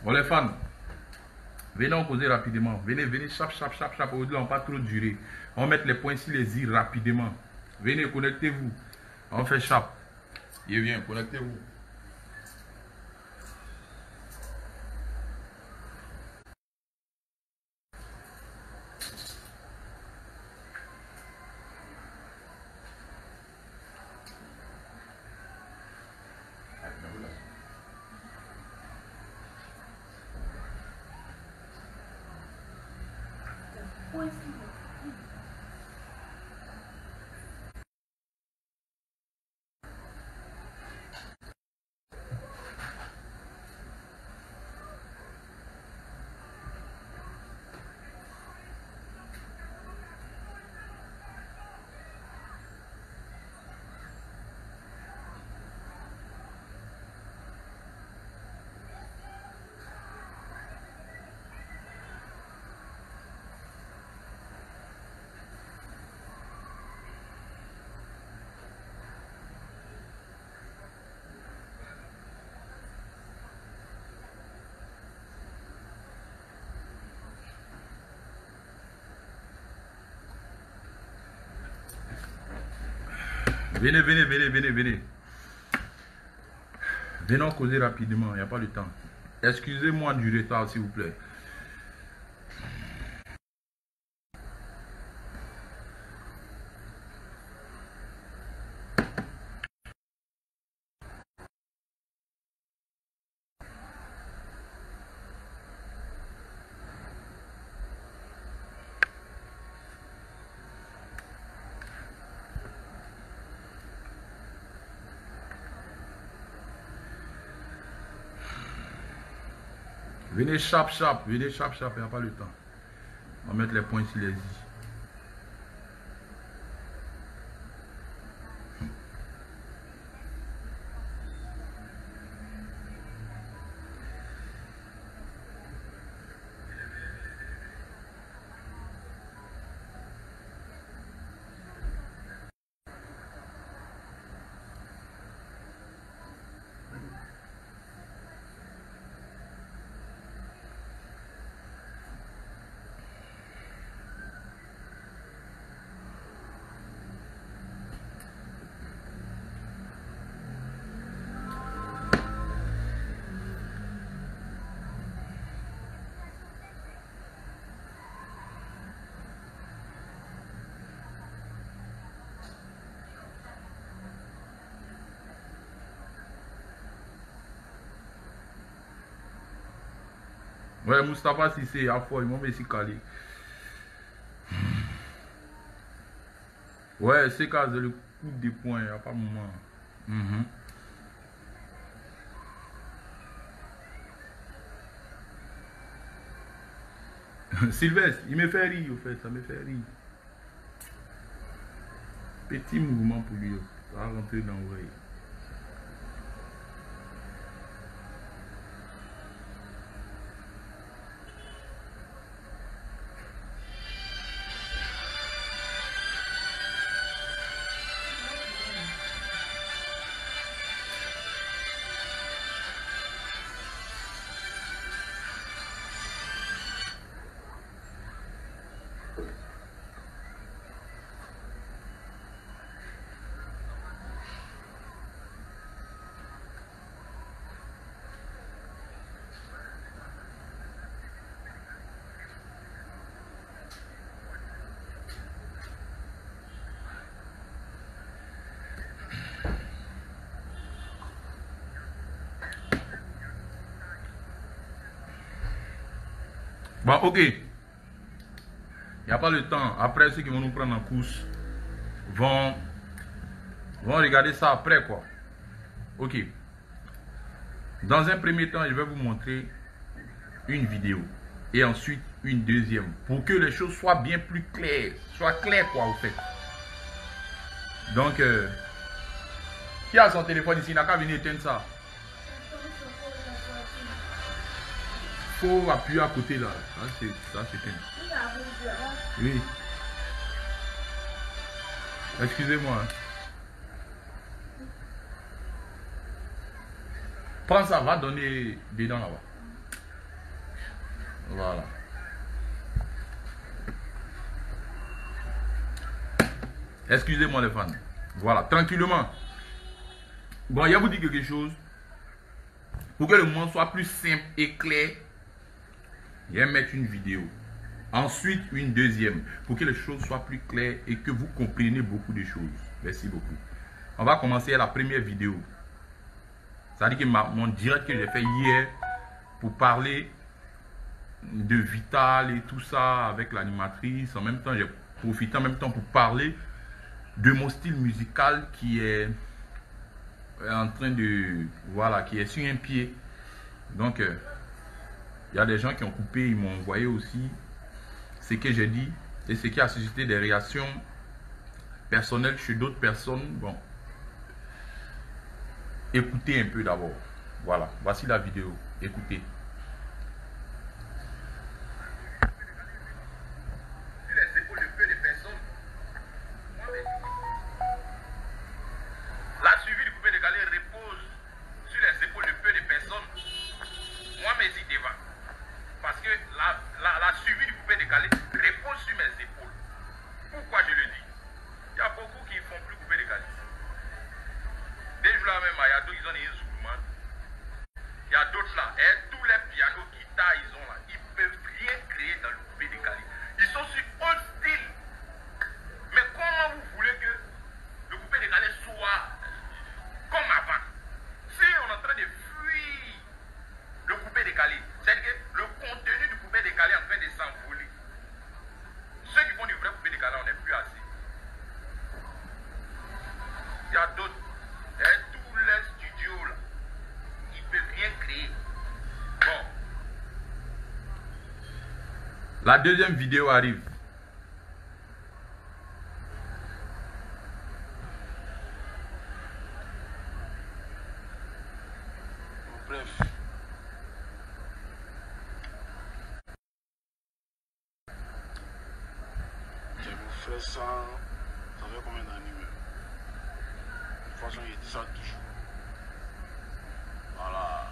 Bon les fans, venez en causer rapidement. Venez, venez, chap, chap, chap, chap. Aujourd'hui, on va pas trop durer. On va mettre les points ici, les i rapidement. Venez, connectez-vous. On fait chap. Il vient, connectez-vous. Venez, venez, venez, venez, venez. Venons causer rapidement, il n'y a pas le temps. Excusez-moi du retard, s'il vous plaît. Venez chap, chap, venez chap, chap, il n'y a pas le temps. On va mettre les points ici, les i. Ouais, Moustapha Sissé, à fois, ils m'ont mis ici calé. Ouais, c'est quand le coup des points, il n'y a pas de moment. Sylvestre, il me fait rire, au fait, ça me fait rire. Petit mouvement pour lui, ça va rentrer dans l'oreille. Bon, ok. Il n'y a pas le temps. Après, ceux qui vont nous prendre en course vont regarder ça après, quoi. Ok. Dans un premier temps, je vais vous montrer une vidéo. Et ensuite, une deuxième. Pour que les choses soient bien plus claires. Soient claires, quoi, au fait. Donc, qui a son téléphone ici? Il n'a qu'à venir éteindre ça. Faut appuyer à côté là. Ça c'est oui. Excusez-moi. Prends ça, va donner dedans là-bas. Voilà. Excusez-moi les fans. Voilà, tranquillement. Bon, il y a vous dire quelque chose. Pour que le monde soit plus simple et clair, je vais mettre une vidéo. Ensuite, une deuxième. Pour que les choses soient plus claires et que vous compreniez beaucoup de choses. Merci beaucoup. On va commencer à la première vidéo. C'est-à-dire que mon direct que j'ai fait hier pour parler de Vital et tout ça avec l'animatrice. En même temps, j'ai profité en même temps pour parler de mon style musical qui est en train de, voilà, qui est sur un pied. Donc, il y a des gens qui ont coupé, ils m'ont envoyé aussi ce que j'ai dit et ce qui a suscité des réactions personnelles chez d'autres personnes. Bon, écoutez un peu d'abord. Voilà, voici la vidéo. Écoutez. La suivi du coupé décalé repose sur les épaules de peu de personnes. Moi, mais y devant. Parce que la suivi du coupé décalé repose sur mes épaules. Pourquoi je le dis? Il y a beaucoup qui ne font plus couper décalé. Des jours là même, il y a d'autres qui ont des instruments. Il y a d'autres là. Et tous les pianos, guitares, ils ont là. Ils ne peuvent rien créer dans le coupé décalé. Ils sont sur un style. Mais comment vous voulez que le coupé décalé soit comme avant? Si on est en train de fuir le coupé décalé, c'est-à-dire que le contenu du coupé décalé est en train de s'envoler. Ceux qui font du vrai coupé décalé, on n'est plus assez. Il y a d'autres. Et tous les studios là, ils ne peuvent rien créer. Bon. La deuxième vidéo arrive. Bref. J'ai mon frère ça fait combien d'années même? De toute façon, il dit ça toujours. Voilà.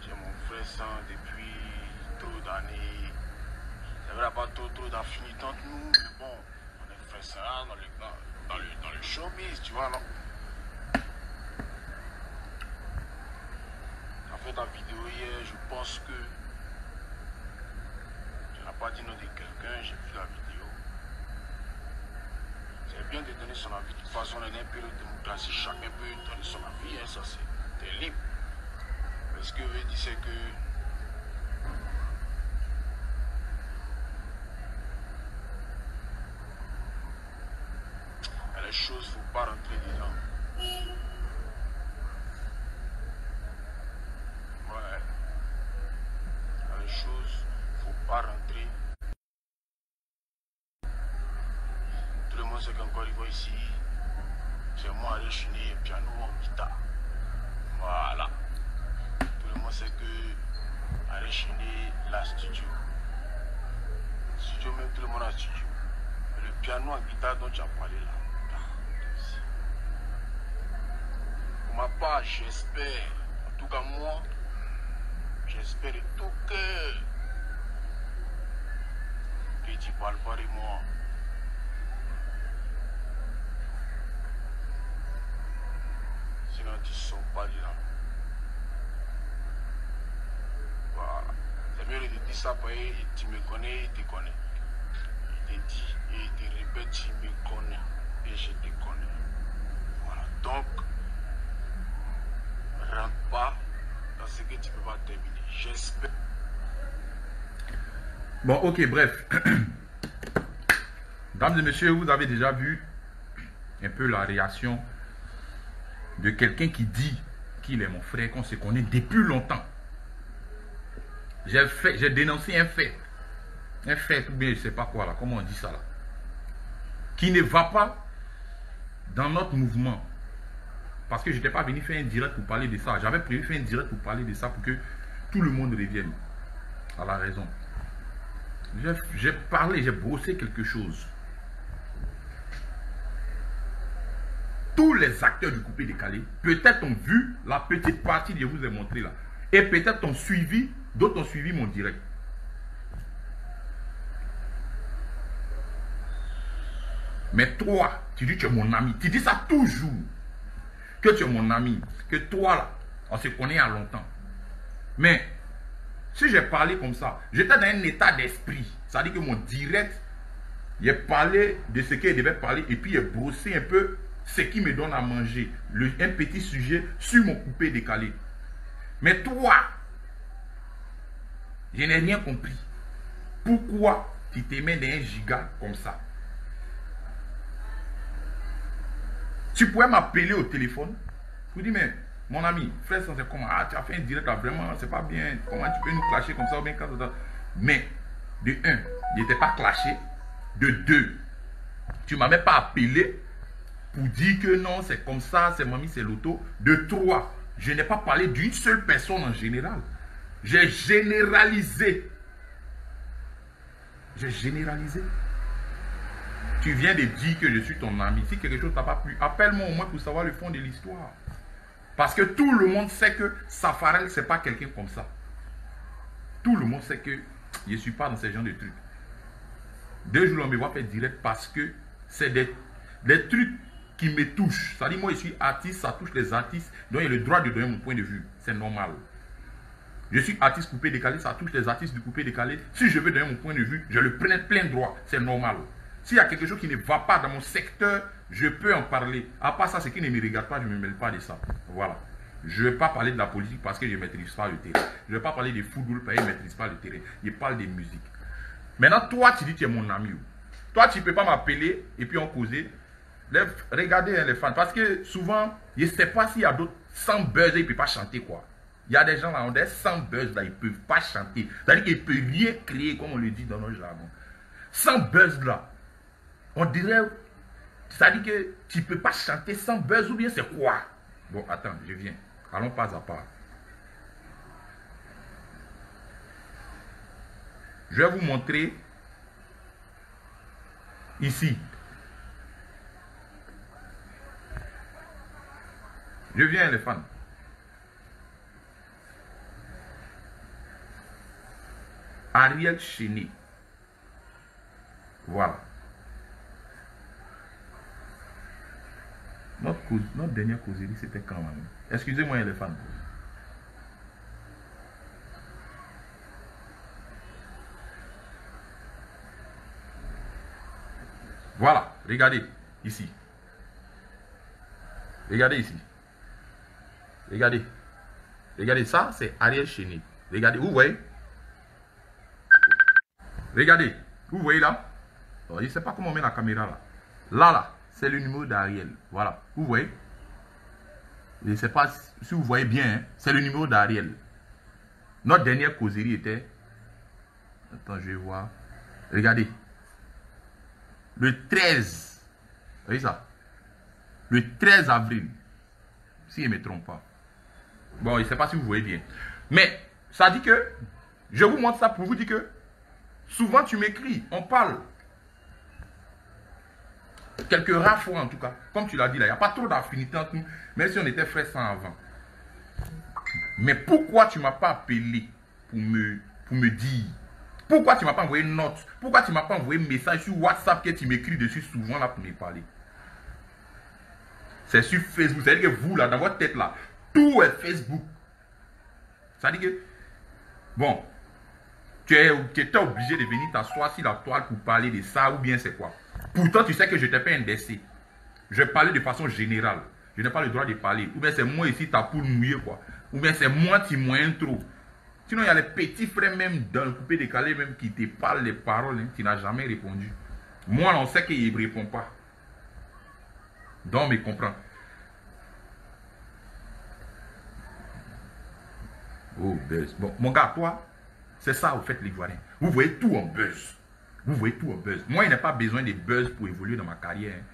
J'ai mon frère ça depuis trop d'années. Ça ne pas trop d'affinité entre nous, mais bon, on est frère ça dans le showbiz, tu vois, non? En fait, la vidéo hier, je pense que tu n'as pas dit non de quelqu'un, j'ai vu la vidéo. C'est bien de donner son avis. De toute façon, on est dans un période de démocratie, chacun peut donner son avis, hein, ça c'est libre. Mais ce que je veux dire, c'est que les choses, il ne faut pas rentrer dedans. Ouais. Les choses, il ne faut pas rentrer. Tout le monde sait qu'encore il va ici. C'est moi à chiner piano en guitare. Voilà. Tout le monde sait que à chiner la studio. Studio, même tout le monde a studio. Mais le piano en guitare dont tu as parlé là. Pour ma part, j'espère, en tout cas moi, j'espère de tout cœur que tu ne parles pas de moi. Sinon, tu ne sors pas dedans. Voilà. C'est mieux de te dire ça parce que tu me connais, il te connaît. Il te dit et il te répète, tu me connais et je te connais. Voilà. Donc, rentre pas dans ce que tu ne peux pas terminer. J'espère. Bon, ok, bref. Mesdames et messieurs, vous avez déjà vu un peu la réaction de quelqu'un qui dit qu'il est mon frère, qu'on se connaît depuis longtemps. J'ai dénoncé un fait. Un fait, ou bien je ne sais pas quoi là, comment on dit ça là. Qui ne va pas dans notre mouvement. Parce que je n'étais pas venu faire un direct pour parler de ça. J'avais prévu faire un direct pour parler de ça pour que tout le monde revienne à la raison. J'ai parlé, j'ai brossé quelque chose. Tous les acteurs du coupé décalé, peut-être ont vu la petite partie que je vous ai montré là. Et peut-être ont suivi D'autres ont suivi mon direct. Mais toi, tu dis que tu es mon ami. Tu dis ça toujours. Que tu es mon ami. Que toi, là, on se connaît à longtemps. Mais, si j'ai parlé comme ça, j'étais dans un état d'esprit. Ça veut dire que mon direct, il a parlé de ce qu'il devait parler et puis il a brossé un peu ce qui me donne à manger. Un petit sujet sur mon coupé décalé. Mais toi, je n'ai rien compris. Pourquoi tu te mets dans un giga comme ça? Tu pourrais m'appeler au téléphone. Je vous dis, mais mon ami, frère, c'est comment? Ah, tu as fait un direct là, vraiment, c'est pas bien. Comment tu peux nous clasher comme ça ou bien quand ça? Mais, de un, il n'était pas clashé. De deux, tu ne m'as même pas appelé pour dire que non, c'est comme ça, c'est mamie, c'est l'auto. De trois, je n'ai pas parlé d'une seule personne en général. J'ai généralisé. J'ai généralisé. Tu viens de dire que je suis ton ami. Si quelque chose t'a pas plu, appelle-moi au moins pour savoir le fond de l'histoire. Parce que tout le monde sait que Safarel, ce n'est pas quelqu'un comme ça. Tout le monde sait que je ne suis pas dans ce genre de trucs. 2 jours, on me voit faire direct parce que c'est des trucs qui me touchent. Ça dit, moi, je suis artiste, ça touche les artistes. Donc, il y a le droit de donner mon point de vue. C'est normal. Je suis artiste coupé décalé, ça touche les artistes du coupé décalé. Si je veux donner mon point de vue, je le prends plein droit. C'est normal. S'il y a quelque chose qui ne va pas dans mon secteur, je peux en parler. À part ça, ce qui ne me regarde pas, je ne me mêle pas de ça. Voilà. Je ne vais pas parler de la politique parce que je ne maîtrise pas le terrain. Je ne vais pas parler de football parce que je ne maîtrise pas le terrain. Je parle de musique. Maintenant, toi, tu dis que tu es mon ami. Toi, tu ne peux pas m'appeler et puis on causer. Regardez les fans. Parce que souvent, je ne sais pas s'il y a d'autres sans buzz, ils ne peuvent pas chanter quoi. Il y a des gens là, on est sans buzz là, ils ne peuvent pas chanter. C'est-à-dire qu'ils ne peuvent rien créer, comme on le dit dans nos jargon. Sans buzz là, on dirait, c'est-à-dire que tu ne peux pas chanter sans buzz ou bien c'est quoi? Bon, attends, je viens. Allons pas à pas. Je vais vous montrer ici. Je viens les fans. Ariel Chéné. Voilà. Notre dernière causerie, c'était quand même. Excusez-moi les fans. Voilà, regardez ici. Regardez ici. Regardez. Regardez ça, c'est Ariel Chéné. Regardez, vous voyez? Regardez, vous voyez là? Je ne sais pas comment on met la caméra là. Là, c'est le numéro d'Ariel. Voilà, vous voyez? Je ne sais pas si vous voyez bien, hein? C'est le numéro d'Ariel. Notre dernière causerie était... Attends, je vais voir. Regardez. Le 13. Vous voyez ça? Le 13 avril. Si je ne me trompe pas. Bon, je ne sais pas si vous voyez bien. Mais, ça dit que... Je vous montre ça pour vous dire que... Souvent, tu m'écris. On parle. Quelques rares fois, en tout cas. Comme tu l'as dit là, il n'y a pas trop d'affinité entre nous. Même si on était frères sans avant. Mais pourquoi tu ne m'as pas appelé pour me dire? Pourquoi tu ne m'as pas envoyé une note? Pourquoi tu ne m'as pas envoyé un message sur WhatsApp que tu m'écris dessus souvent là pour me parler? C'est sur Facebook. C'est-à-dire que vous là, dans votre tête là, tout est Facebook. C'est-à-dire que, bon, tu étais obligé de venir t'asseoir sur la toile pour parler de ça ou bien c'est quoi? Pourtant, tu sais que je n'étais pas un décès. Je parlais de façon générale. Je n'ai pas le droit de parler. Ou bien c'est moi ici, ta poule mouillée quoi. Ou bien c'est moi qui moyen trop. Sinon, il y a les petits frères même dans le coupé décalé même qui te parlent les paroles, hein, qui n'ont jamais répondu. Moi, on sait qu'il ne répond pas. Donc, on me comprend. Oh, buzz. Bon, mon gars, toi, c'est ça, vous faites l'Ivoirien. Vous voyez tout en buzz. Vous voyez tout en buzz. Moi, il n'y a pas besoin de buzz pour évoluer dans ma carrière. Hein.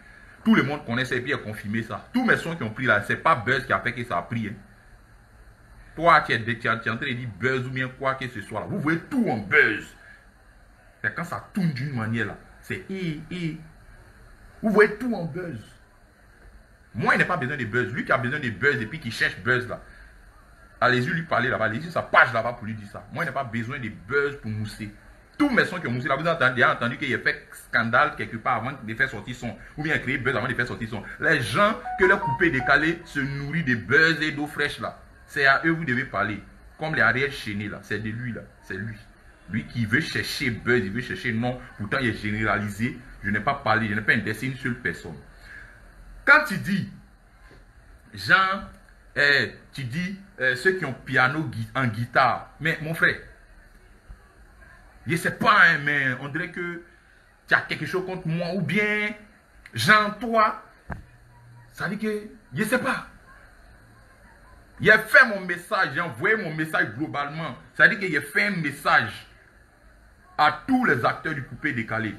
Tout le monde connaît ça et puis a confirmé ça. Tous mes sons qui ont pris là, c'est pas buzz qui a fait que ça a pris. Hein. Toi, tu es en train de dire buzz ou bien quoi que ce soit là. Vous voyez tout en buzz. C'est quand ça tourne d'une manière là. C'est Vous voyez tout en buzz. Moi, il n'a pas besoin de buzz. Lui qui a besoin de buzz et puis qui cherche buzz là. Allez-y lui parler là-bas, allez-y sa page là-bas pour lui dire ça. Moi, je n'ai pas besoin de buzz pour mousser. Tous mes sons qui ont moussé là, vous avez déjà entendu qu'il a fait scandale quelque part avant de faire sortir son, ou bien créer buzz avant de faire sortir son. Les gens que le coupé décalé se nourrit de buzz et d'eau fraîche là, c'est à eux que vous devez parler. Comme les arrières chaînés là, c'est de lui là, c'est lui. Lui qui veut chercher buzz, il veut chercher non, pourtant il est généralisé. Je n'ai pas parlé, je n'ai pas indexé une seule personne. Quand tu dis, Jean, tu dis ceux qui ont piano en guitare, mais mon frère, je ne sais pas, hein, mais on dirait que tu as quelque chose contre moi, ou bien, Jean, toi, ça dit que, je ne sais pas. J'ai fait mon message, j'ai envoyé mon message globalement. Ça dit que j'ai fait un message à tous les acteurs du coupé décalé.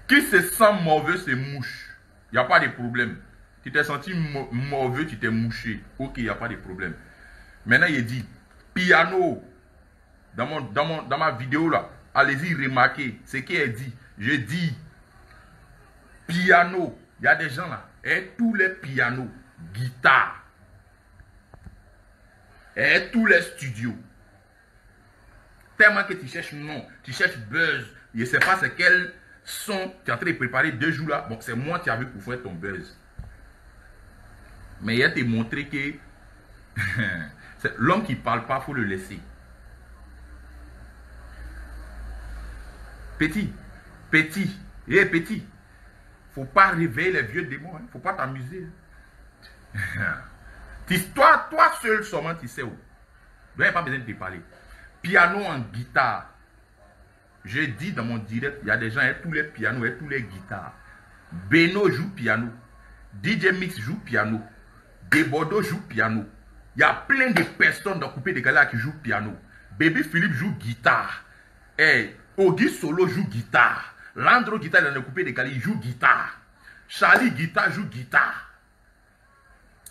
Qui se sent mauvais se mouche. Il n'y a pas de problème. Tu t'es senti mauvais, tu t'es mouché. Ok, il n'y a pas de problème. Maintenant, il dit, piano. Dans ma vidéo là, allez-y remarquer ce qu'il a dit. Je dis, piano. Il y a des gens là, et tous les pianos, guitare. Et tous les studios. Tellement que tu cherches non, tu cherches buzz. Je ne sais pas c'est quel son tu es en train de préparer 2 jours là. Bon, c'est moi qui avais pour faire ton buzz. Mais il a te montré que l'homme qui ne parle pas, il faut le laisser. Petit, petit, petit. Faut pas réveiller les vieux démons. Faut pas t'amuser. Toi seul seulement, tu sais où. Tu n'as pas besoin de te parler. Piano en guitare. Je dis dans mon direct, il y a des gens, tous les pianos et tous les guitares. Beno joue piano. DJ Mix joue piano. Debordo joue piano. Il y a plein de personnes dans Coupé Décalé qui jouent piano. Baby Philippe joue guitare. Et Auguste Solo joue guitare. Landro Guitare dans le Coupé Décalé, il joue guitare. Charlie Guitare joue guitare.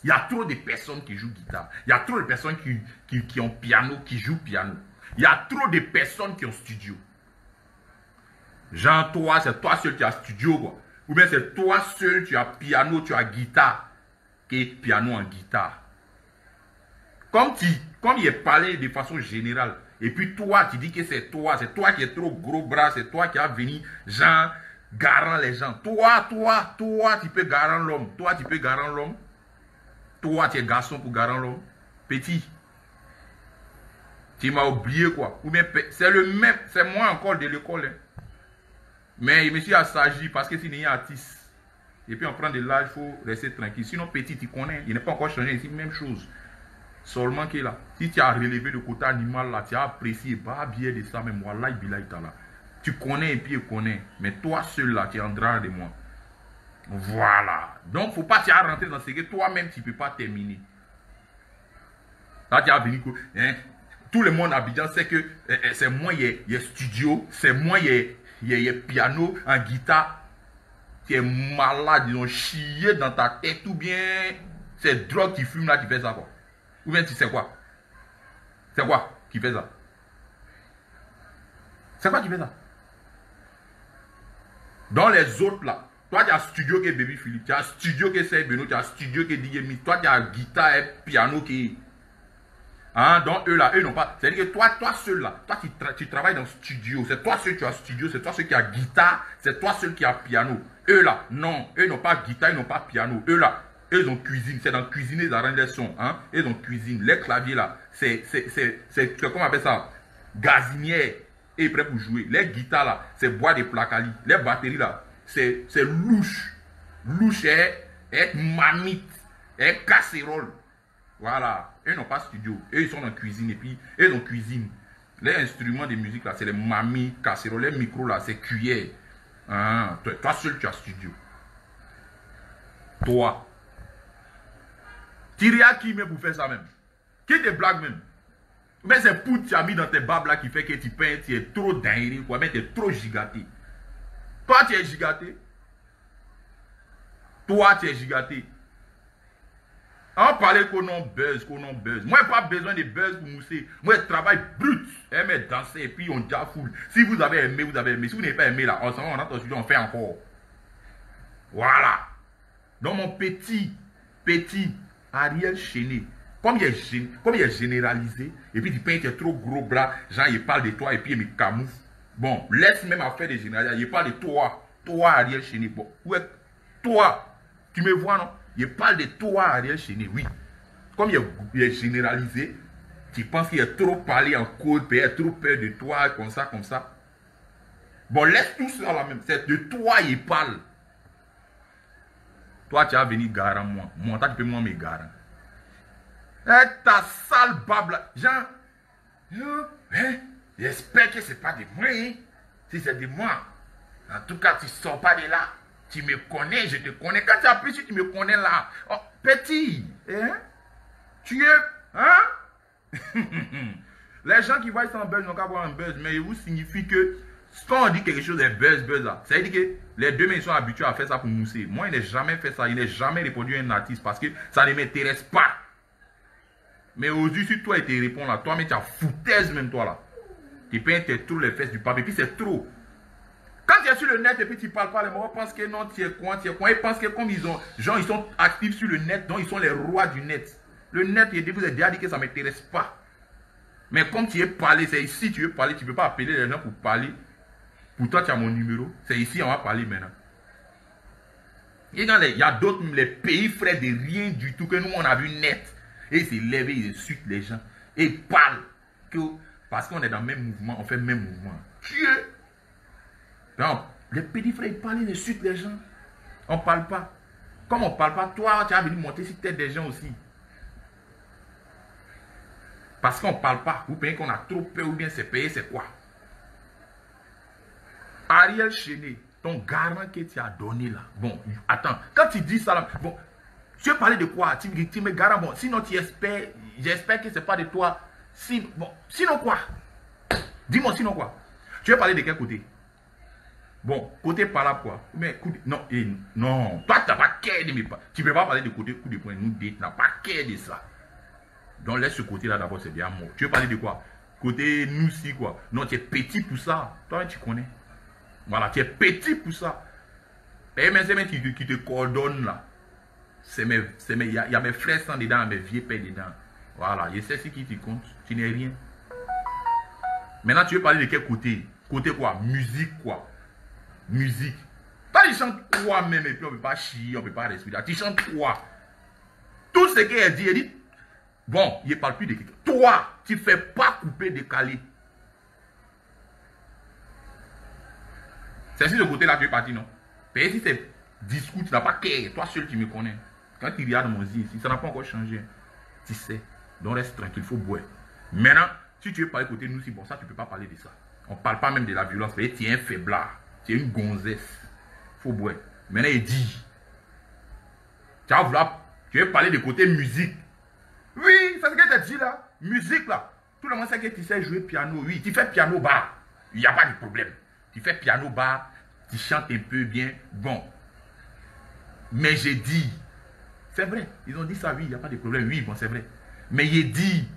Il y a trop de personnes qui jouent guitare. Il y a trop de personnes qui ont piano, qui jouent piano. Il y a trop de personnes qui ont studio. Jean, toi, c'est toi seul qui as studio, quoi. Ou bien c'est toi seul, tu as piano, tu as guitare. Qui est piano en guitare. Comme il est parlé de façon générale. Et puis toi, tu dis que c'est toi qui es trop gros bras, c'est toi qui as venu, Jean, garant les gens. Toi, tu peux garant l'homme. Toi, tu peux garant l'homme. Toi, tu es garçon pour garant l'homme. Petit. Tu m'as oublié quoi. Ou bien, c'est le même, c'est moi encore de l'école. Hein. Mais je me suis assagi parce que si il y a un artiste. Et puis on prend de l'âge, il faut rester tranquille. Sinon, petit, tu connais. Il n'est pas encore changé ici, même chose. Seulement que là, si tu as relevé le côté animal là, tu as apprécié, pas bien de ça, mais moi, là, tu connais et puis il connaît. Mais toi seul là, tu es en drap de moi. Voilà. Donc, il ne faut pas t'y rentrer dans ce que toi-même, tu ne peux pas terminer. Là, tu as venu, hein, tout le monde à Abidjan sait que c'est moi, il y a studio, c'est moi, il y a piano, en guitare. Tu es malade, ils ont chié dans ta tête, ou bien c'est drogue qui fume là, qui fait ça quoi. Ou bien tu sais quoi? C'est quoi qui fait ça? C'est quoi qui fait ça? Dans les autres là, toi tu as studio qui est Baby Philippe, tu as studio qui est Serge Beno, tu as studio qui est DJ Mix, toi tu as guitare et piano qui... Hein, donc eux là, eux n'ont pas... C'est-à-dire que toi seul là, toi tu travailles dans le studio, c'est toi seul qui as studio, c'est toi seul qui as guitare, c'est toi seul qui as piano. Eux là, non, eux n'ont pas guitare, ils n'ont pas piano. Eux là, eux ont cuisine, c'est dans cuisiner ils arrangent les sons, hein. Eux ont cuisine, les claviers là, c'est comment on appelle ça? Gazinière, et prêt pour jouer. Les guitares là, c'est bois de placali. Les batteries là, c'est louche. Louche est mamite, est casserole. Voilà. Eux n'ont pas studio. Eux, ils sont dans cuisine. Et puis, eux ont cuisine. Les instruments de musique, là, c'est les mamies, casseroles. Les micros, là, c'est cuillère. Hein? Toi seul, tu as studio. Toi. Tu à qui même pour faire ça même? Qui te blague même? Mais c'est pour tu as mis dans tes babes là qui fait que tu peins, tu es trop dingue, quoi. Mais tu es trop gigaté. Toi, tu es gigaté. Toi, tu es gigaté. On parlait qu'on a buzz, Moi, pas besoin de buzz pour mousser. Moi, je travaille brut. Aimer danser et puis on déjà foule. Si vous avez aimé, vous avez aimé. Si vous n'avez pas aimé, là, on s'en va, on rentre au studio, on fait encore. Voilà. Donc, mon petit Ariel Chené, Comme il est généralisé, et puis tu penses que tu as trop gros bras, genre il parle de toi et puis il me camoufle. Bon, laisse même à faire des généralisations. Il parle de toi, Ariel Chéné. Bon, ouais, toi, tu me vois, non? Il parle de toi, Ariel Chéné, oui. Comme il est généralisé, tu penses qu'il a trop parlé en code, puis il a trop peur de toi, comme ça, comme ça. Bon, laisse tout ça là même. C'est de toi il parle. Toi, tu as venu garer moi. Moi, tu peux moi me garer. Ta sale bable là. Genre, j'espère que ce n'est pas de moi. Hein? Si c'est de moi, en tout cas, tu ne sors pas de là. Tu me connais, je te connais. Quand tu as appris, tu me connais là. Oh, petit, hein? Tu es, hein? Les gens qui voient ça en buzz n'ont qu'à voir un buzz, mais il vous signifie que quand on dit quelque chose est buzz là, ça veut dire que les deux mains sont habitués à faire ça pour mousser. Moi, il n'a jamais fait ça, il n'a jamais répondu à un artiste parce que ça ne m'intéresse pas. Mais aujourd'hui, si toi, il te répond là, toi, mais tu as foutaise même toi là. Tu peux être trop les fesses du pape et puis c'est trop. Quand tu es sur le net et puis tu parles pas, les gens pensent que non, tu es quoi, Ils pensent que comme ils sont actifs sur le net, donc ils sont les rois du net. Le net, il vous a déjà dit que ça ne m'intéresse pas. Mais comme tu es parlé, c'est ici tu veux parler, tu ne peux pas appeler les gens pour parler. Pour toi, tu as mon numéro. C'est ici, on va parler maintenant. Et il y a d'autres, les pays frères de rien du tout que nous, on a vu net. Et ils se lèvent, ils insultent les gens. Et ils parlent. Parce qu'on est dans le même mouvement, on fait le même mouvement. Dieu! Donc, les petits frères, ils parlent, ils insultent les gens. On ne parle pas. Comme on ne parle pas, toi, tu as venu monter sur tête des gens aussi. Parce qu'on ne parle pas. Vous pensez qu'on a trop peur ou bien c'est payé, c'est quoi? Ariel Chéné, ton garant que tu as donné là. Bon, attends, quand tu dis ça là, bon, tu veux parler de quoi? Tu me garant, bon, sinon tu espères, j'espère que ce n'est pas de toi. Bon, sinon quoi? Dis-moi sinon quoi? Tu veux parler de quel côté? Bon, côté par là quoi? Mais, non, non, toi tu n'as pas qu'à de mes pas. Tu ne peux pas parler de côté coup de poing, nous tu n'as pas qu'à de ça. Donc laisse ce côté là d'abord, c'est bien mort. Tu veux parler de quoi? Côté nous si quoi? Non, tu es petit pour ça. Toi tu connais. Voilà, tu es petit pour ça. Et même c'est qui te coordonne là. Il y a mes frères sans dedans, mes vieux pères dedans. Voilà, je sais ce qui te compte. Tu n'es rien. Maintenant, tu veux parler de quel côté? Côté quoi? Musique quoi? Musique. Toi, tu chantes quoi même et puis on ne peut pas chier, on ne peut pas respirer. Tu chantes quoi? Tout ce qu'elle dit, elle dit. Bon, il ne parle plus de quelqu'un. Toi, tu ne fais pas couper, décaler. C'est sur ce côté-là que tu es parti, non? Mais si c'est discours, tu n'as pas qu'à. Toi seul, tu me connais. Quand tu regardes mon yeux ici, ça n'a pas encore changé. Tu sais. Donc reste tranquille, il faut boire. Maintenant, si tu veux parler côté nous, si bon, ça, tu ne peux pas parler de ça. On ne parle pas même de la violence. Tu es un faiblard. Tu es une gonzesse. Il faut boire. Maintenant, il dit. Tu veux parler de côté musique. Oui, c'est ce que tu as dit là. Musique là. Tout le monde sait que tu sais jouer piano. Oui, tu fais piano bar. Il n'y a pas de problème. Tu fais piano bar, tu chantes un peu bien. Bon. Mais j'ai dit, c'est vrai, ils ont dit ça, oui, il n'y a pas de problème. Oui, bon, c'est vrai. Mais j'ai dit,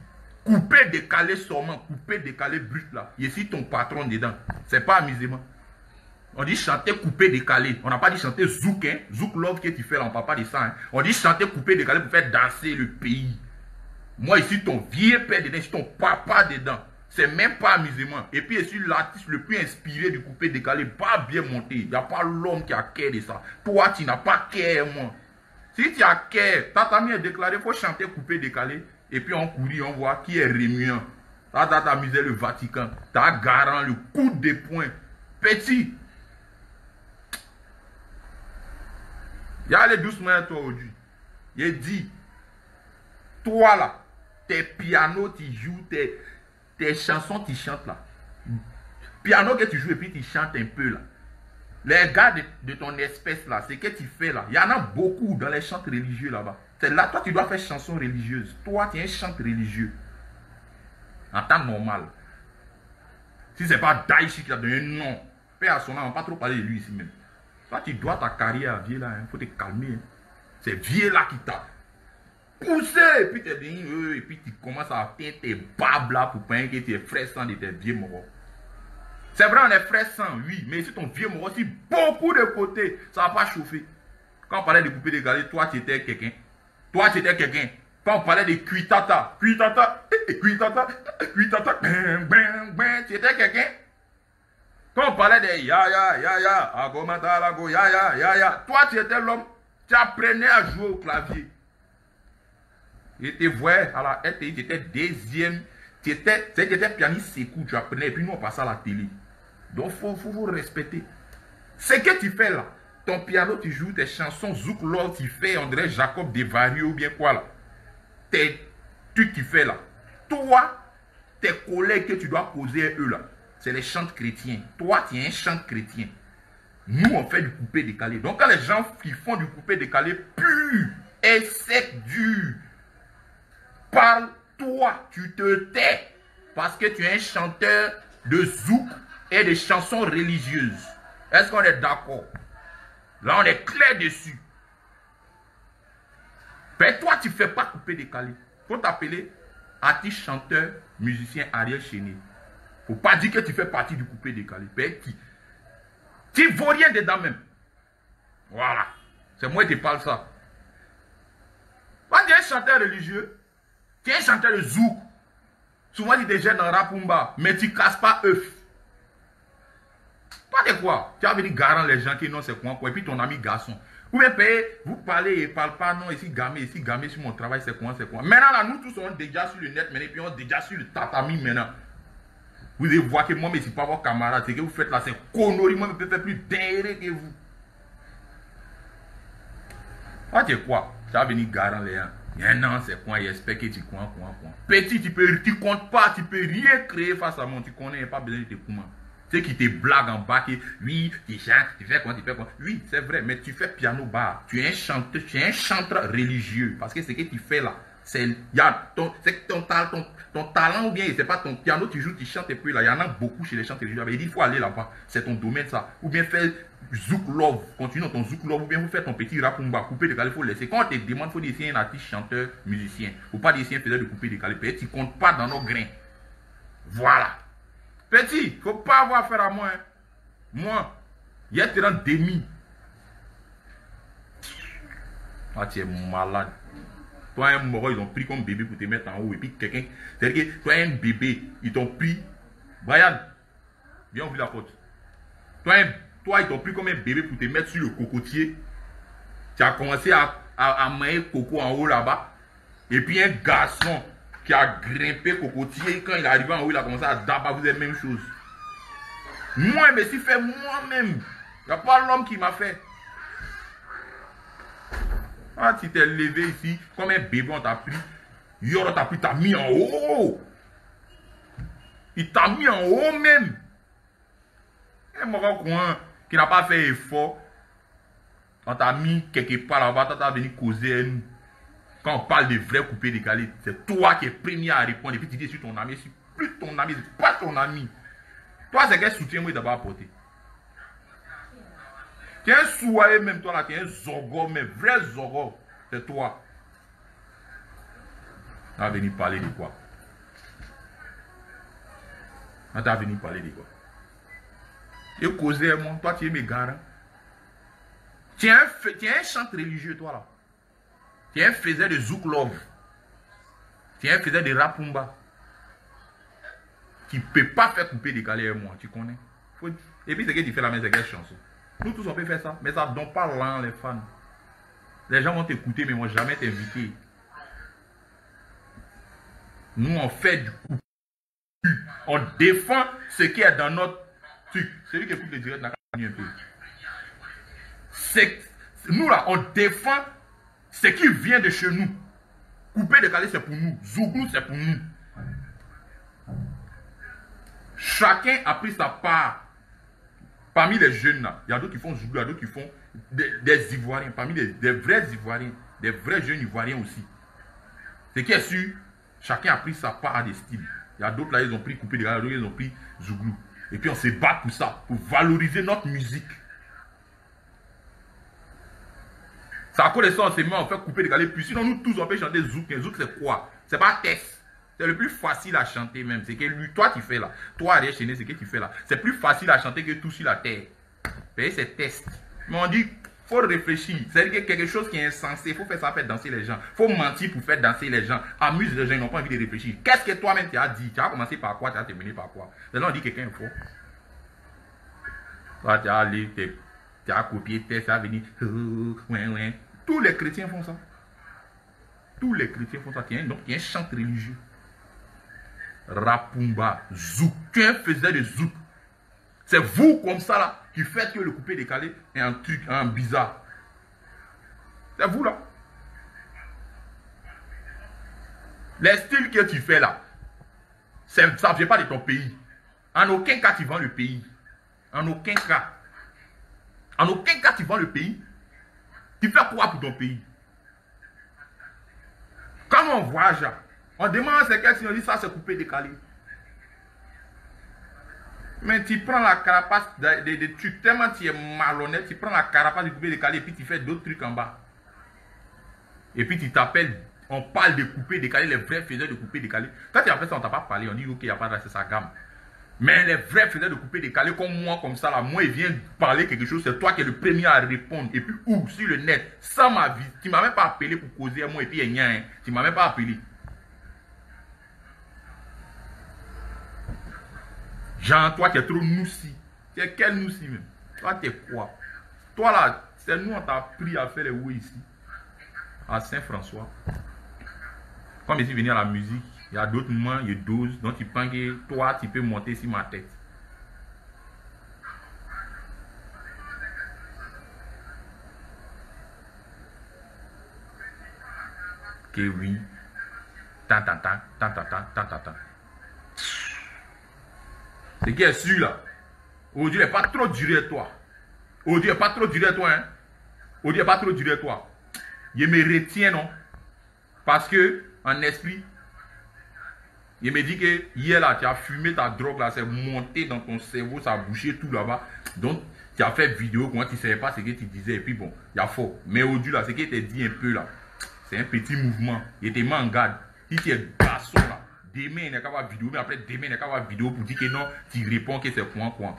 couper, décaler seulement, couper, décaler brut là. Il y a ici ton patron dedans. C'est pas amusement. On dit chanter, couper, décaler. On n'a pas dit chanter zouk, hein. Zouk love que tu fais là, on ne parle pas de ça. Hein. On dit chanter, couper, décaler pour faire danser le pays. Moi, ici, ton vieux père dedans, ici, ton papa dedans. C'est même pas amusement. Et puis, je suis l'artiste le plus inspiré du coupé décalé, pas bien monté. Il n'y a pas l'homme qui a cœur de ça. Toi, tu n'as pas cœur, moi. Si tu as cœur, ta famille est déclarée, il faut chanter coupé décalé. Et puis, on courit, on voit qui est rémuant. Là, tu as amusé le Vatican. Tu as garant le coup de poing. Petit. Il y a les doucement à toi aujourd'hui. Il dit, toi là, tes pianos, tu joues, tes chansons, tu chantes là. Piano que tu joues et puis tu chantes un peu là. Les gars de ton espèce là, c'est que tu fais là. Il y en a beaucoup dans les chants religieux là-bas. C'est là, toi tu dois faire chanson religieuse. Toi tu es un chant religieux. En temps normal. Si c'est pas Daichi qui t'a donné un nom, père à son nom, on va pas trop parler de lui ici même. Toi tu dois ta carrière vieux là, il faut te calmer. Hein. C'est vieux là qui t'a poussé, et puis tu dis, et puis tu commences à atteindre tes babes là pour penser que tu es frère sang de tes vieux morts. C'est vrai, on est frère sang, oui, mais si ton vieux mort aussi, beaucoup de côtés, ça va pas chauffer. Quand on parlait de couper de galets, toi tu étais quelqu'un. Toi tu étais quelqu'un. Quand on parlait de Kuitata, Kuitata, Kuitata, Kuitata, tu étais quelqu'un. Quand on parlait de ya, Agomatalago, ya, toi tu étais l'homme, tu apprenais à jouer au clavier. Et tu voyais à la RTI, tu étais deuxième, tu étais pianiste Sekou, tu apprenais, et puis nous on passait à la télé. Donc il faut vous respecter. Ce que tu fais là, ton piano, tu joues tes chansons, Zouk Lord, tu fais André Jacob Desvarieux ou bien quoi là. Tes trucs que tu fais là. Toi, tes collègues que tu dois causer eux là, c'est les chants chrétiens. Toi, tu es un chant chrétien. Nous, on fait du coupé décalé. Donc, quand les gens qui font du coupé décalé pur et sec, dur, parle, toi, tu te tais. Parce que tu es un chanteur de zouk et de chansons religieuses. Est-ce qu'on est d'accord? Là, on est clair dessus. Mais toi, tu ne fais pas coupé décalé. Il faut t'appeler artiste, chanteur, musicien Ariel Chéné. Il ne faut pas dire que tu fais partie du coupé décalé. Tu ne vaux rien dedans même. Voilà. C'est moi qui te parle ça. Quand tu es un chanteur religieux, tu es un chanteur de zouk. Souvent, tu te jettes dans Rapumba, mais tu ne casses pas œuf. Pas de quoi. Tu as venu garant les gens qui n'ont c'est quoi, et puis ton ami garçon. Vous pouvez payer, vous parlez et parle pas, non, ici gamé sur mon travail, c'est quoi, c'est quoi. Maintenant, là, nous tous sommes déjà sur le net, mais puis on est déjà sur le tatami maintenant. Vous allez voir que moi, mais c'est pas vos camarades, c'est que vous faites là, c'est connerie, moi, je peux faire plus dingue que vous. Ah, tu sais quoi? Tu as venu garant les gens. Non, c'est quoi, j'espère que tu quoi. Petit, tu comptes pas, tu peux rien créer face à moi, tu connais, pas besoin de te comment. Ceux qui te blaguent en bas, qui, oui, tu chantes, tu fais quoi. Oui, c'est vrai, mais tu fais piano bar. Tu es un chanteur religieux. Parce que ce que tu fais là, c'est ton talent ou bien, c'est pas ton piano, tu joues, tu chantes et puis là, il y en a beaucoup chez les chanteurs religieux. Il dit, il faut aller là-bas, c'est ton domaine ça. Ou bien faire Zouk Love, continue dans ton Zouk Love, ou bien vous faites ton petit rap, couper de calé, il faut laisser. Quand on te demande, il faut essayer un artiste, chanteur, musicien. Il ne faut pas essayer un faiseur de couper de calé. Tu ne comptes pas dans nos grains. Voilà. Petit, il ne faut pas avoir affaire à moi. Hein. Moi, il y a un demi. Ah, tu es malade. Toi, un mort, ils ont pris comme bébé pour te mettre en haut. Et puis quelqu'un, c'est-à-dire que toi, un bébé, ils t'ont pris. Brian, viens ouvrir la porte. Toi, ils t'ont pris comme un bébé pour te mettre sur le cocotier. Tu as commencé à manger coco en haut là-bas. Et puis un garçon qui a grimpé cocotier, quand il est arrivé en haut, il a commencé à dabar, vous êtes la même chose. Moi, je me suis fait moi-même. Il n'y a pas l'homme qui m'a fait. Ah, tu t'es levé ici, comme un bébé, on t'a pris. Yoro t'a pris, t'as mis en haut. Il t'a mis en haut même. Un mauvais coin qui n'a pas fait effort. On t'a mis quelque part là-bas, t'as venu causer à nous. Quand on parle de vrai coupé décalé, c'est toi qui es premier à répondre. Et puis tu dis sur ton ami, c'est plus ton ami, c'est pas ton ami. Toi, c'est quel soutien moi d'abord apporté. Tu es un souhaé même, toi là, tu es un zogo, mais vrai zogo, c'est toi. Tu as venu parler de quoi? Tu as venu parler de quoi? Et causer à moi, toi tu es mes garants. Tu es un chanteur religieux, toi là. Tu es un faiseur de Zouk Love. Tu es un faiseur de Rapumba. Tu ne peux pas faire couper décalé à moi, tu connais. Et puis, c'est que tu fais la même chanson. Nous tous, on peut faire ça. Mais ça ne donne pas l'an, les fans. Les gens vont t'écouter, mais ils ne vont jamais t'inviter. Nous, on fait du coup. On défend ce qui est dans notre truc. C'est lui qui écoute le direct, n'a pas un peu. Nous, là, on défend ce qui vient de chez nous. Couper décalé, c'est pour nous. Zouglou, c'est pour nous. Chacun a pris sa part. Parmi les jeunes, là, il y a d'autres qui font Zouglou, il y a d'autres qui font des Ivoiriens. Parmi des vrais Ivoiriens, des vrais jeunes Ivoiriens aussi. Ce qui est sûr, chacun a pris sa part des styles. Il y a d'autres là, ils ont pris couper décalé, d'autres ils ont pris Zouglou. Et puis on se bat pour ça, pour valoriser notre musique. C'est à cause de ça, on se met, on fait couper décalé. Puis sinon, nous tous, on peut chanter Zouk. Zouk, c'est quoi? C'est pas test. C'est le plus facile à chanter même. C'est que lui, toi, tu fais là. Toi, Ariel Chéné, c'est que tu fais là. C'est plus facile à chanter que tout sur la terre. C'est test. Mais on dit, faut réfléchir. C'est-à-dire que quelque chose qui est insensé, il faut faire ça, faire danser les gens. Il faut mentir pour faire danser les gens. Amuse les gens, ils n'ont pas envie de réfléchir. Qu'est-ce que toi-même tu as dit? Tu as commencé par quoi? Tu as terminé par quoi? Maintenant, on dit que quelqu'un est faux. Toi, tu as allé, tu as copié, ça a venu. Ouais. Tous les chrétiens font ça. Tous les chrétiens font ça. Donc, il y a un chant religieux. Rapumba, zouk. Qu'un faisait de zouk. C'est vous comme ça là qui faites que le coupé décalé est un truc, un bizarre. C'est vous là. Les styles que tu fais là, ça ne vient pas de ton pays. En aucun cas tu vends le pays. En aucun cas. En aucun cas tu vends le pays. Tu fais quoi pour ton pays? Quand on voyage, on demande à quelqu'un si on dit ça c'est coupé décalé. Mais tu prends la carapace des trucs, tellement tu es malhonnête, tu prends la carapace du coupé décalé et puis tu fais d'autres trucs en bas. Et puis tu t'appelles, on parle de coupé décalé, les vrais faiseurs de coupé décalé. Quand tu as fait ça, on t'a pas parlé, on dit ok, il n'y a pas de c'est sa gamme. Mais les vrais faiseurs de coupé décalé comme moi, comme ça, là, moi, il vient parler quelque chose, c'est toi qui es le premier à répondre. Et puis, où? Sur le net, sans ma vie. Tu ne m'as même pas appelé pour causer à moi et puis il y a rien. Tu ne m'as même pas appelé. Jean, toi, tu es trop noussi. Tu es quel noussi même? Toi, tu es quoi? Toi, là, c'est nous, on t'a appris à faire les oui ici. À Saint-François. Comme ici, venir à la musique. Il y a d'autres moments, il y a 12, donc tu penses que toi, tu peux monter sur ma tête. Que oui. Tant. Ce qui est sûr là, aujourd'hui, il n'est pas trop duré à toi. Aujourd'hui, il n'est pas trop duré à toi, hein. Aujourd'hui, il n'est pas trop duré à toi. Je me retiens, non? Parce que, en esprit, il me dit que hier là, tu as fumé ta drogue là, c'est monté dans ton cerveau, ça a bouché tout là-bas. Donc, tu as fait vidéo, comment tu ne savais pas ce que tu disais, et puis bon, il y a faux. Mais aujourd'hui là, ce qui t'a dit un peu là, c'est un petit mouvement. Il était mis en garde. Si tu es garçon là, demain il n'y a qu'à avoir vidéo, mais après demain il n'y a qu'à avoir vidéo pour dire que non, tu réponds que c'est quoi.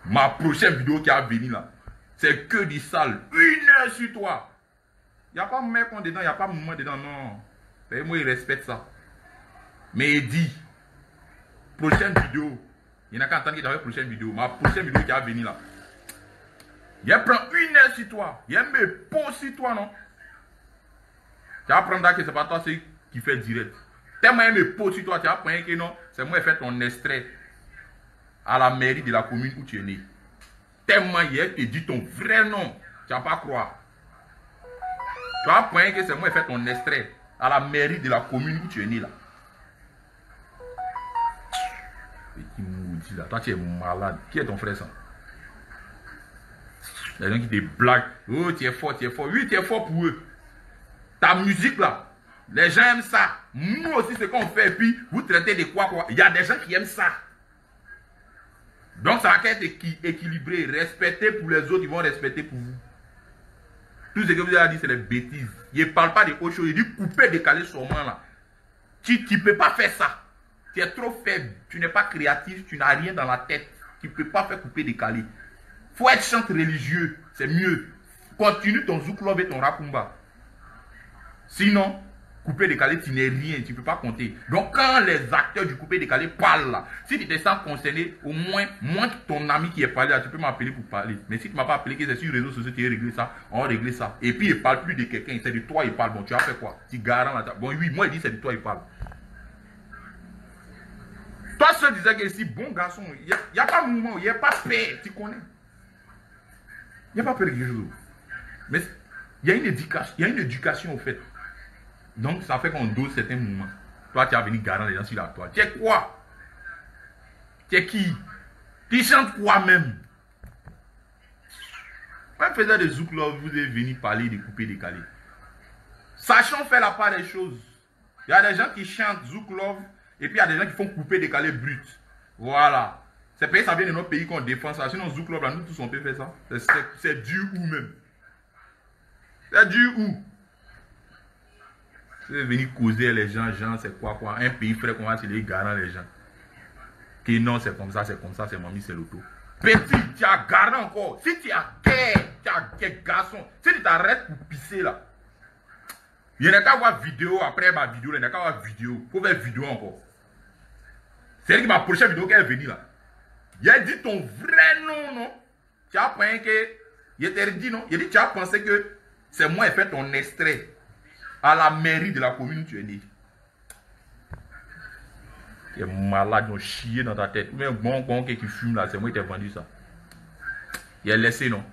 Ma prochaine vidéo qui a venu là, c'est que du sale. 1 heure sur toi. Il n'y a pas de mec dedans, il n'y a pas de moment dedans, non. Et moi, il respecte ça. Mais il dit, prochaine vidéo, il n'y a qu'à attendre qu'il y ait une prochaine vidéo. Ma prochaine vidéo qui a venu là. Il prend 1 heure sur toi. Il me pose sur toi, non? Tu vas apprendre que ce n'est pas toi qui fait direct. Tellement il me pose sur toi, tu vas apprendre que non, c'est moi qui ai fait ton extrait à la mairie de la commune où tu es né. Tellement il te dit ton vrai nom, tu ne vas pas croire. Tu vas apprendre que c'est moi qui ai fait ton extrait à la mairie de la commune où tu es né là. Petit maudit là, toi tu es malade. Qui est ton frère ça? Les gens qui te blaguent. Oh, tu es fort, tu es fort. Oui, tu es fort pour eux. Ta musique là, les gens aiment ça. Nous aussi, ce qu'on fait, et puis vous traitez de quoi. Il y a des gens qui aiment ça. Donc ça va être équilibré. Respecter pour les autres, ils vont respecter pour vous. Tout ce que vous avez dit, c'est des bêtises. Il ne parle pas de autre chose. Il dit couper, décaler sûrement là. Tu ne peux pas faire ça. Tu es trop faible. Tu n'es pas créatif. Tu n'as rien dans la tête. Tu ne peux pas faire couper, décaler. Il faut être chante religieux. C'est mieux. Continue ton zouk-love et ton rapumba. Sinon, coupé décalé, tu n'es rien, tu ne peux pas compter. Donc, quand les acteurs du coupé décalé parlent là, si tu te sens concerné, au moins que ton ami qui est parlé là, tu peux m'appeler pour parler. Mais si tu ne m'as pas appelé, que c'est sur les réseaux sociaux, tu as réglé ça, on va régler ça. Et puis, il ne parle plus de quelqu'un, c'est de toi, il parle. Bon, tu as fait quoi? Tu garant là. Bon, oui, moi, il dit c'est de toi, il parle. Toi, seul disais que si, bon garçon, il n'y a pas de mouvement, il n'y a pas de paix, tu connais. Il n'y a pas peur de quelque chose. Mais il y a une éducation, au fait. Donc, ça fait qu'on dose certains mouvements. Toi, tu as venu garant les gens sur la toile. Tu es quoi? Tu es qui? Tu chantes quoi même? Quand faisait des zouk love, vous êtes venu parler de couper décalé. Sachons faire la part des choses. Il y a des gens qui chantent zouk love et puis il y a des gens qui font couper décalé brut. Voilà. C'est parce que ça vient de notre pays qu'on défend ça. Sinon, zouk love, là, nous tous on peut faire ça. C'est dur où même? C'est dur où? Vous venir causer les gens, c'est quoi? Un pays frère qu'on va se les garant les gens. Que non, c'est comme ça, c'est mamie, c'est l'auto. Petit, tu as gardé encore. Si tu as quel garçon, si tu t'arrêtes pour pisser là, il n'y a qu'à voir vidéo après ma vidéo, il n'y a qu'à voir vidéo. Pour faire vidéo encore. C'est ma prochaine vidéo qui est venue là. Il a dit ton vrai nom, non? Tu as pensé que. Il t'a dit non? Il a dit tu as pensé que c'est moi qui ai fait ton extrait à la mairie de la commune où tu es né. Tu es malade, ils ont chié dans ta tête. Ou bien bon qui fume là, c'est moi qui t'ai vendu ça. Il a laissé, non?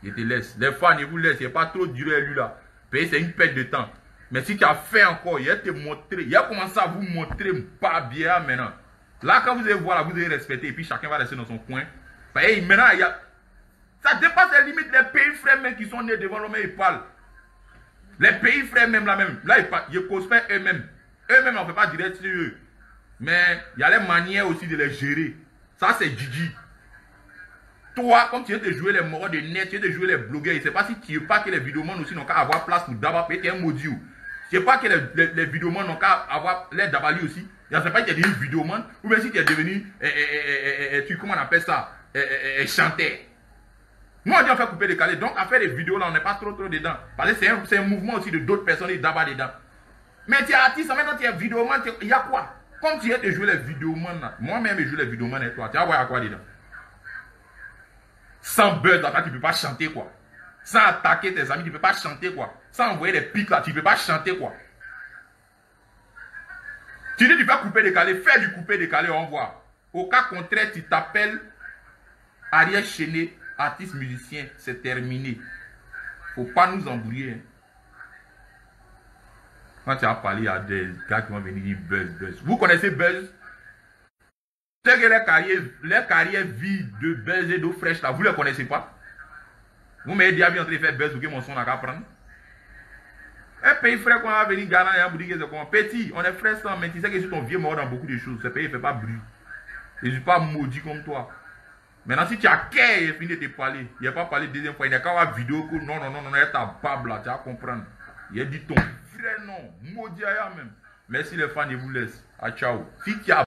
Il te laisse. Les fans, ils vous laissent. Il n'est pas trop dur lui là. C'est une perte de temps. Mais si tu as fait encore, il a te montré. Il a commencé à vous montrer pas bien maintenant. Là, quand vous allez voir, là, vous allez respecter. Et puis chacun va rester dans son coin. Maintenant, il y a. Ça dépasse les limites. Les pays frères même qui sont nés devant l'homme, ils parlent. Les pays frères même là même. Là, ils cospèrent eux-mêmes. Eux-mêmes, on ne peut pas dire sur eux. Mais il y a les manières aussi de les gérer. Ça, c'est Gigi. Toi, comme tu viens de jouer les morts de net, tu viens de jouer les blogueurs, je ne sais pas si tu ne veux pas que les vidéomans aussi n'ont qu'à avoir place pour d'abord payer un maudit. Je ne sais pas que les vidéomans n'ont qu'à avoir les dabali aussi. Je ne sais pas si tu es devenu vidéoman ou bien si tu es devenu, comment on appelle ça, chanteur. Nous, on dit on fait couper décaler. Donc, à faire des vidéos là, on n'est pas trop dedans. Parce que c'est un mouvement aussi de d'autres personnes qui d'abord dedans. Mais tu es artiste, maintenant tu es vidéoman, il y a quoi? Comme tu viens de jouer les vidéomans là, moi-même je joue les vidéomans et toi, tu vas voir à quoi dedans? Sans buzz, tu ne peux pas chanter quoi. Sans attaquer tes amis, tu ne peux pas chanter quoi. Sans envoyer des pics là, tu ne peux pas chanter quoi. Tu dis tu vas couper décalé, fais du couper décalé, on voit. Au cas contraire, tu t'appelles Ariel Chené, artiste musicien, c'est terminé. Faut pas nous embrouiller. Hein. Quand tu as parlé à des gars qui vont venir dire buzz. Vous connaissez Buzz? C'est que les carrières vides de Buzz et d'eau fraîche là, vous ne les connaissez pas? Vous m'avez déjà vu en train de faire Buzz ou que mon son n'a qu'à prendre? Un pays frère qu'on va venir garant et vous dire que c'est comment? Petit, on est frère sans, mais tu sais que je suis ton vieux mort dans beaucoup de choses. Ce pays ne fait pas bruit. Je ne suis pas maudit comme toi. Maintenant, si tu as qu'à et fini de te parler, il n'a pas parlé deuxième fois, il n'y a qu'à avoir vidéo que non, il y a ta bable là, tu vas comprendre. Il a dit ton vrai nom, maudit à même. Merci les fans, ils vous laissent. Ah, ciao. Si tu as